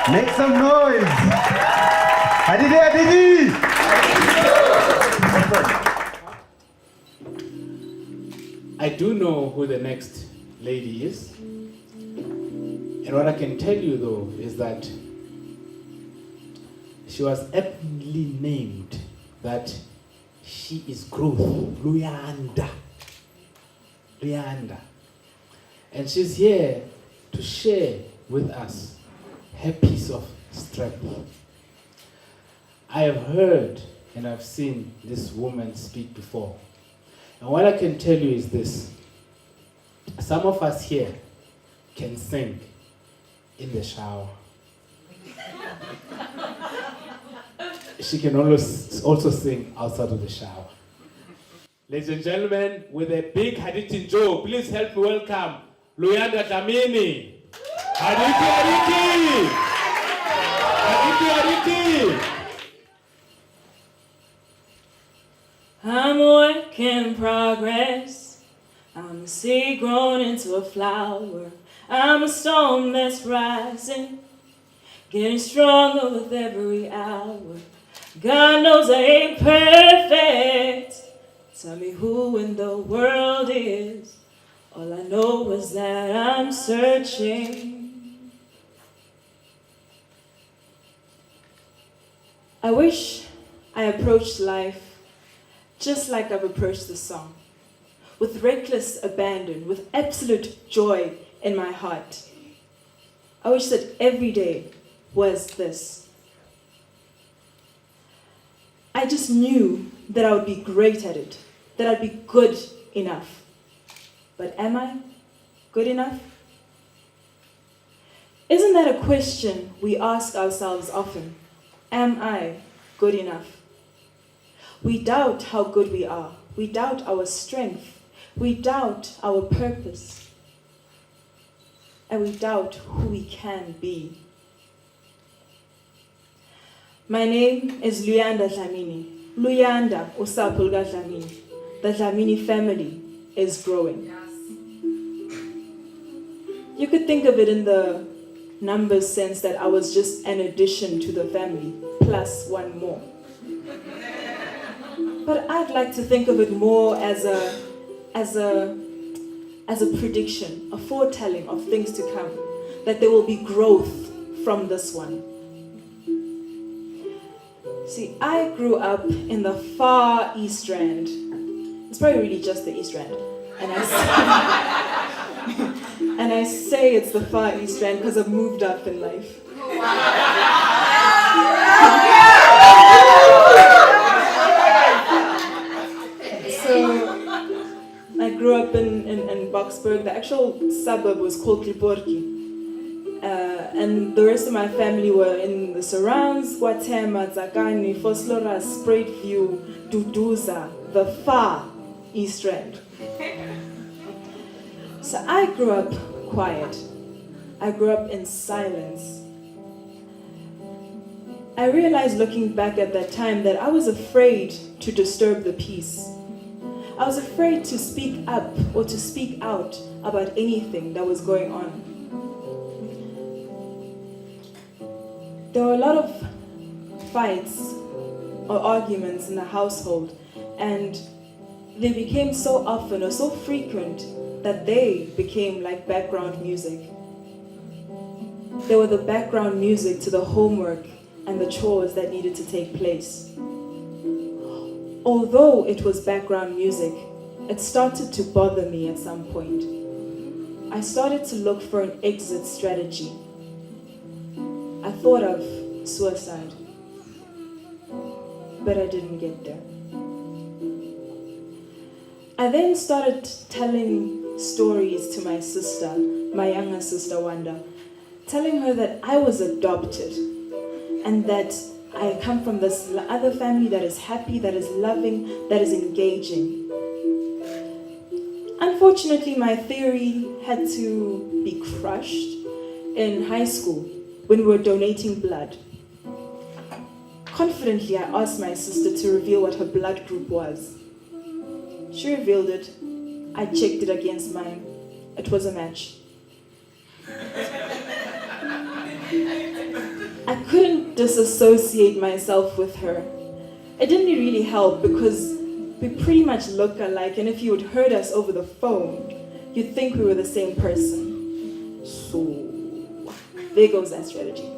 Make some noise. Hadithi. I do know who the next lady is. And what I can tell you though is that she was aptly named that she is growth, Luyanda. And she's here to share with us her piece of strength. I have heard and I've seen this woman speak before. And what I can tell you is this. Some of us here can sing in the shower. She can also sing outside of the shower. Ladies and gentlemen, with a big Hadithi Joe, please help me welcome Luyanda Dlamini. Hadithi. I'm a work in progress. I'm a seed grown into a flower. I'm a storm that's rising, getting stronger with every hour. God knows I ain't perfect. Tell me who in the world is. All I know is that I'm searching. I wish I approached life just like I've approached the song, with reckless abandon, with absolute joy in my heart. I wish that every day was this. I just knew that I would be great at it, that I'd be good enough. But am I good enough? Isn't that a question we ask ourselves often? Am I good enough? We doubt how good we are. We doubt our strength. We doubt our purpose. And we doubt who we can be. My name is Luyanda Dlamini. Luyanda usapho luka Dlamini. The Dlamini family is growing. You could think of it in the numbers sense that I was just an addition to the family, plus one more. But I'd like to think of it more as a prediction, a foretelling of things to come, that there will be growth from this one. See, I grew up in the far East Rand. It's probably really just the East Rand. And I say it's the far East Rand because I've moved up in life. I grew up in Boksburg. The actual suburb was called Kliporki. And the rest of my family were in the surrounds, Guatema, Zakani, Foslora, Spruitview, Duduza, the far East Rand. So I grew up quiet. I grew up in silence. I realized looking back at that time that I was afraid to disturb the peace. I was afraid to speak up or to speak out about anything that was going on. There were a lot of fights or arguments in the household, and they became so often or so frequent that they became like background music. They were the background music to the homework and the chores that needed to take place. Although it was background music, it started to bother me at some point. I started to look for an exit strategy. I thought of suicide, but I didn't get there. I then started telling stories to my sister, my younger sister Wanda, telling her that I was adopted and that I come from this other family that is happy, that is loving, that is engaging. Unfortunately, my theory had to be crushed in high school when we were donating blood. Confidently, I asked my sister to reveal what her blood group was. She revealed it. I checked it against mine. It was a match. I couldn't disassociate myself with her. It didn't really help because we pretty much look alike, and if you had heard us over the phone, you'd think we were the same person. So, there goes that strategy.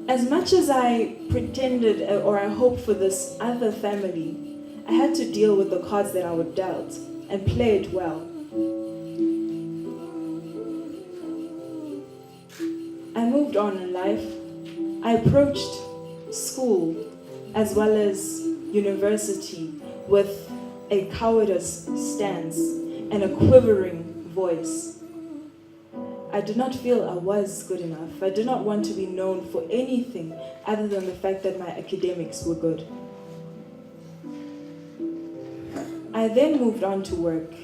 As much as I pretended or I hoped for this other family, I had to deal with the cards that I were dealt and play it well. I moved on in life. I approached school as well as university with a cowardice stance and a quivering voice. I did not feel I was good enough. I did not want to be known for anything other than the fact that my academics were good. I then moved on to work,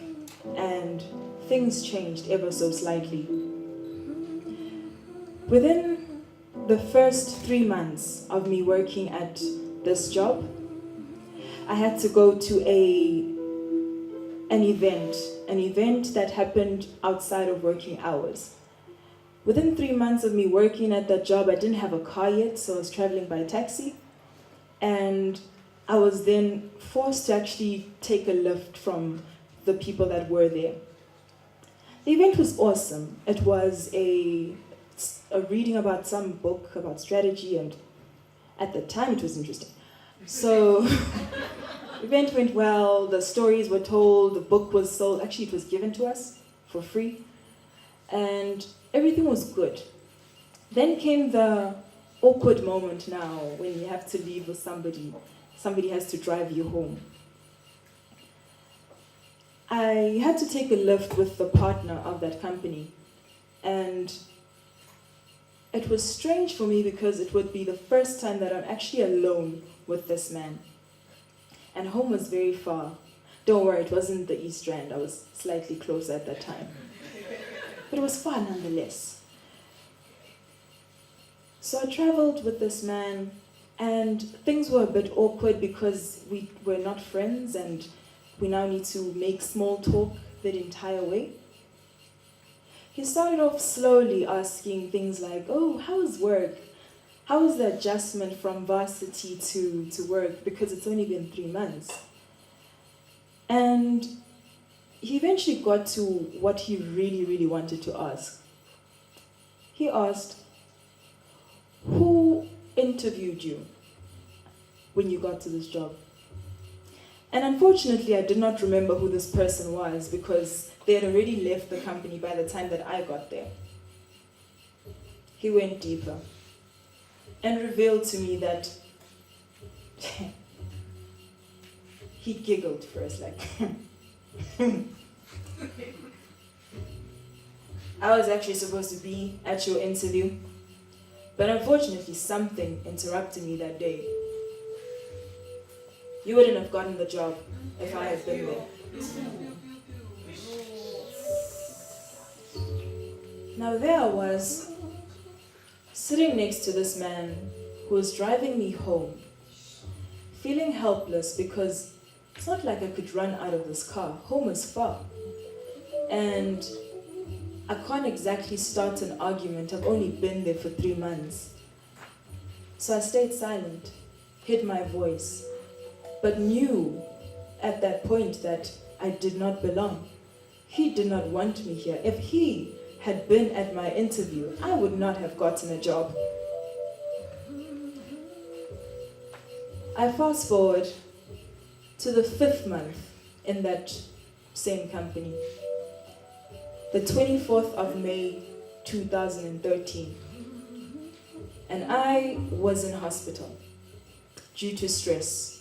and things changed ever so slightly. Within the first 3 months of me working at this job, I had to go to an event that happened outside of working hours. Within 3 months of me working at that job, I didn't have a car yet, so I was traveling by taxi. And I was then forced to actually take a lift from the people that were there. The event was awesome. It was a reading about some book about strategy, and at the time it was interesting. So the event went well, the stories were told, the book was sold. Actually, it was given to us for free, and everything was good. Then came the awkward moment now when you have to leave with somebody. Somebody has to drive you home. I had to take a lift with the partner of that company, and it was strange for me because it would be the first time that I'm actually alone with this man. And home was very far. Don't worry, it wasn't the East Rand. I was slightly closer at that time. But it was far nonetheless. So I traveled with this man, and things were a bit awkward because we were not friends, and we now need to make small talk the entire way. He started off slowly asking things like, oh, how's work? How is the adjustment from varsity to work? Because it's only been 3 months. And he eventually got to what he really, really wanted to ask. He asked, who interviewed you when you got to this job? And unfortunately, I did not remember who this person was because they had already left the company by the time that I got there. He went deeper and revealed to me that he giggled first, like, I was actually supposed to be at your interview, but unfortunately something interrupted me that day. You wouldn't have gotten the job if I had been there. Now there I was, sitting next to this man who was driving me home, feeling helpless because it's not like I could run out of this car. Home is far. And I can't exactly start an argument. I've only been there for 3 months. So I stayed silent, hid my voice, but knew at that point that I did not belong. He did not want me here. If he had been at my interview, I would not have gotten a job. I fast forward to the 5th month in that same company, the 24th of May, 2013. And I was in hospital due to stress.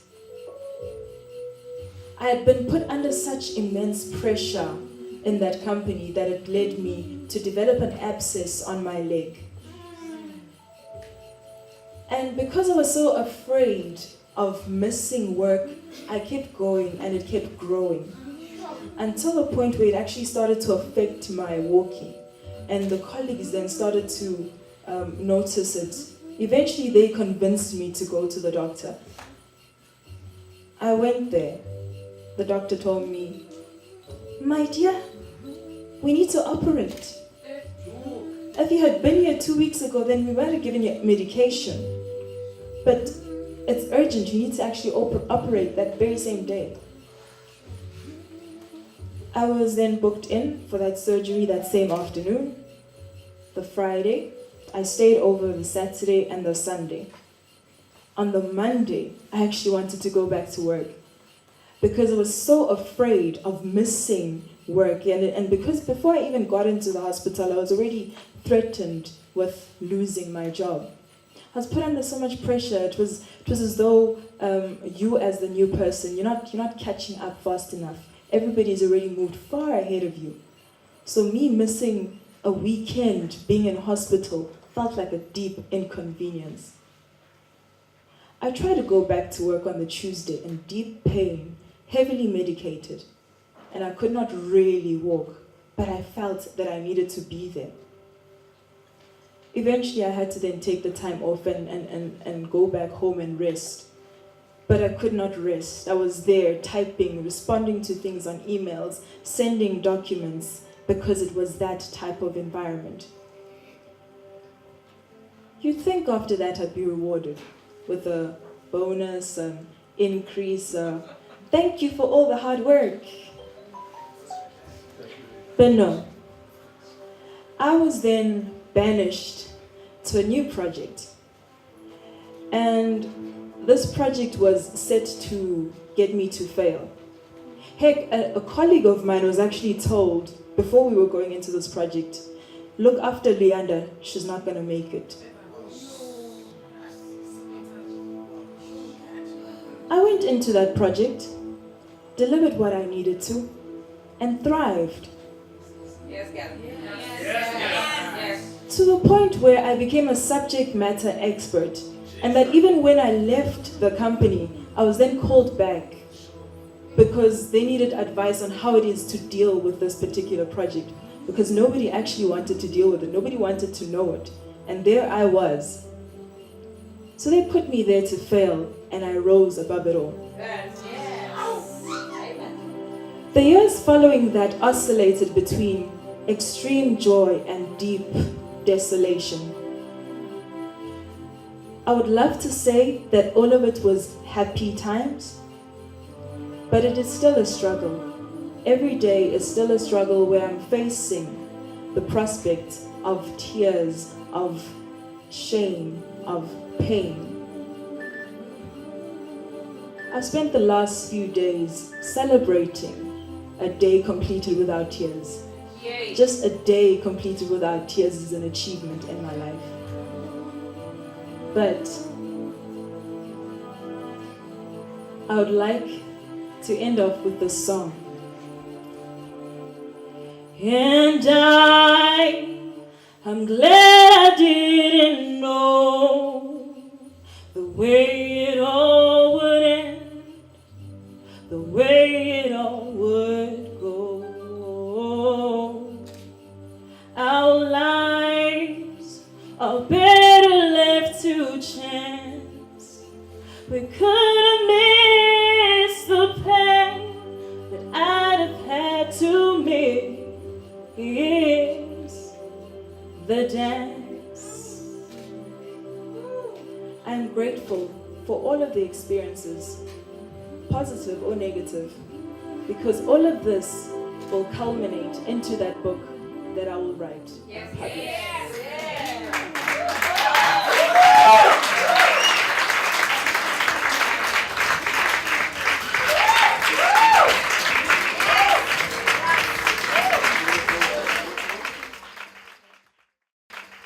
I had been put under such immense pressure in that company that it led me to develop an abscess on my leg. And because I was so afraid of missing work, I kept going and it kept growing until the point where it actually started to affect my walking. And the colleagues then started to notice it. Eventually they convinced me to go to the doctor. I went there. The doctor told me, my dear, we need to operate. if you had been here 2 weeks ago, then we might have given you medication. But it's urgent. You need to actually operate that very same day. I was then booked in for that surgery that same afternoon, the Friday. I stayed over the Saturday and the Sunday. On the Monday, I actually wanted to go back to work because I was so afraid of missing work. And because before I even got into the hospital, I was already threatened with losing my job. I was put under so much pressure. It was as though you as the new person, you're not catching up fast enough. Everybody's already moved far ahead of you. So me missing a weekend being in hospital felt like a deep inconvenience. I tried to go back to work on the Tuesday in deep pain, heavily medicated, and I could not really walk, but I felt that I needed to be there. Eventually I had to then take the time off and go back home and rest. But I could not rest. I was there typing, responding to things on emails, sending documents, because it was that type of environment. You'd think after that I'd be rewarded with a bonus, increase, thank you for all the hard work. But no. I was then banished to a new project. And this project was set to get me to fail. Heck, a colleague of mine was actually told, before we were going into this project, look after Luyanda, she's not going to make it. I went into that project, delivered what I needed to, and thrived. Yes. To the point where I became a subject matter expert. And that even when I left the company, I was then called back because they needed advice on how it is to deal with this particular project, because nobody actually wanted to deal with it. Nobody wanted to know it. And there I was. So they put me there to fail, and I rose above it all. The years following that oscillated between extreme joy and deep desolation. I would love to say that all of it was happy times, but it is still a struggle. Every day is still a struggle where I'm facing the prospect of tears, of shame, of pain. I've spent the last few days celebrating a day completed without tears. Yay. Just a day completed without tears is an achievement in my life. But I would like to end off with this song. And I'm glad I didn't know the way it all would end, the way it all would go. Our lives are better left to chance. We could have missed the pain that I'd have had to miss the dance. I'm grateful for all of the experiences, positive or negative, because all of this will culminate into that book that I will write and publish.